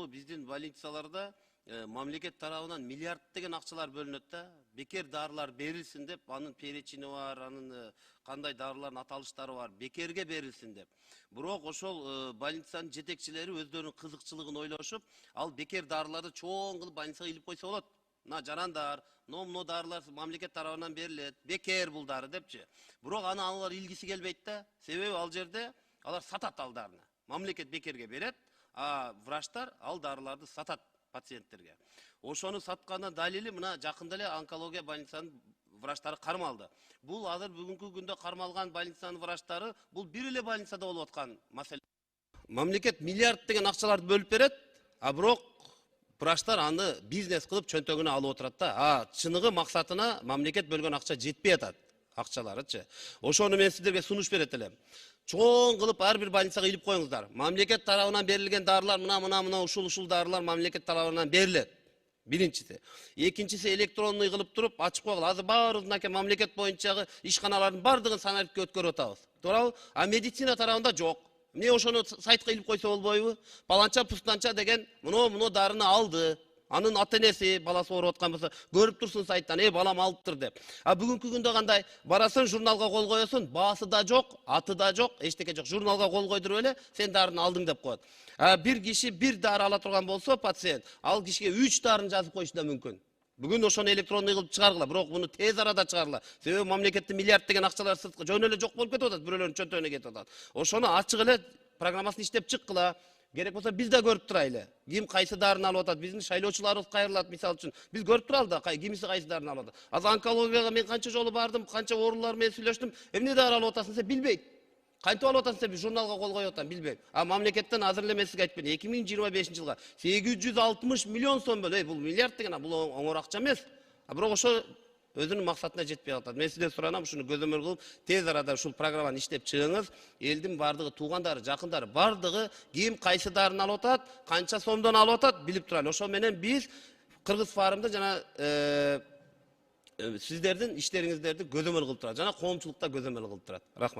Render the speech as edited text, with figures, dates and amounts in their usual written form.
ошол биздин больницаларда мамлекет тарабынан миллиарддеген акчалар бөлүнөт да. Бекер дарылар берилсин деп, анын перечини бар, анын кандай дарылардын аталыштары бар, бекерге берилсин деп. Бирок ошол больницанын жетекчилери өздөрүнүн кызыкчылыгын ойлошуп, ал бекер дарыларды чоң кылып больницага илип койсо болот. Мына жарандар, мына дарылар мамлекет тарабынан берилет, бекер бул дары депчи. Бирок аны алар илгиси келбейт да. Себеби ал жерде алар сатат ал дарыны. Мамлекет бекерге берет, а врачтар ал дарыларды сатат пациенттерге. Ошону сатканын далили мына жакында эле онкология больницанын врачтары кармалды. Бул азыр бүгүнкү күндө кармалган больницанын врачтары бул бир эле больницада болуп аткан маселе. Мамлекет миллиард деген акчаларды бөлүп берет, а бирок врачтар аны бизнес кылып чөнтөгүнө алып отурат да. А чыныгы максатына мамлекет бөлгөн акча жетпей атат, акчаларычы. Ошону мен сиздерге сунуш берет элем. Чоң кылып ар бир больницага илип коюңуздар. Мамлекет тарабынан берилген дарылар мына ушул дарылар мамлекет тарабынан берилет. Биринчиси. Экинчиси электронный кылып туруп ачып койгула. Азыр баарыбыздын мамлекет боюнчагы ишканалардын бардыгын санариптке өткөрүп атабыз. Туурабы? А медицина тарабында жок. Эмне ошону сайтка илип койсо болбойбу? Паланча пустанча деген муну дарыны алды. Анын ата-энеси баласы ооруп аткан болсо көрүп турсун сайттан, балам алыптыр деп. А бүгүнкү күндө кандай? Барасың, журналга кол коесуң, баасы да жок, аты да жок, эчтеке жок. Журналга кол койдуруп эле сен дарыны алдың деп коет. А бир киши бир дары ала турган болсо, пациент, ал кишиге 3 дарыны жазып коюшу да мүмкүн. Бүгүн ошону электронный кылып чыгаргыла, бирок муну тез арада чыгаргыла. Себеби мамлекеттин миллиард деген акчалар сыртка жөн эле жок болуп кетип атат, бирөөлөрдүн чөнтөгүнө кетип атат. Ошону ачык эле программасын иштеп чыккыла. Керек болса biz de görüp turaylı. Kim kaysı darını alıp atat, bizim şaylauçularımız kayırlat misal için. Biz görüp turalım da kimisi kaysı darını alıp atat. Az onkologiyaga men kança jolu bardım, kança orular men süйлөштүм. Emne darı alıp atasın sen bilbeyt. Kayıntı alıp atasın sen bir jurnalga kol koyup atan bilbeyt. A mamleketten hazır эле мен сизге айтып берейин. 2025 жылга 860 миллион сом бөлөй. Бул миллиард деген бул оңор акча эмес. А бирок ошо өзүнүн максатына жетпей атат. Мен сизден суранам, ушуну көзөмөл кылып, тез арада ушул программаны иштеп чыгыңыз. Элдин бардыгы, туугандары, жакындары бардыгы ким кайсы дарыны алып атат, канча сомдон алып атат билип турайлы. Ошо менен биз Кыргыз фарымда жана сиздердин иштериңиздерди көзөмөл кылып турат, жана коомчулукта көзөмөл кылып турат. Рахмат.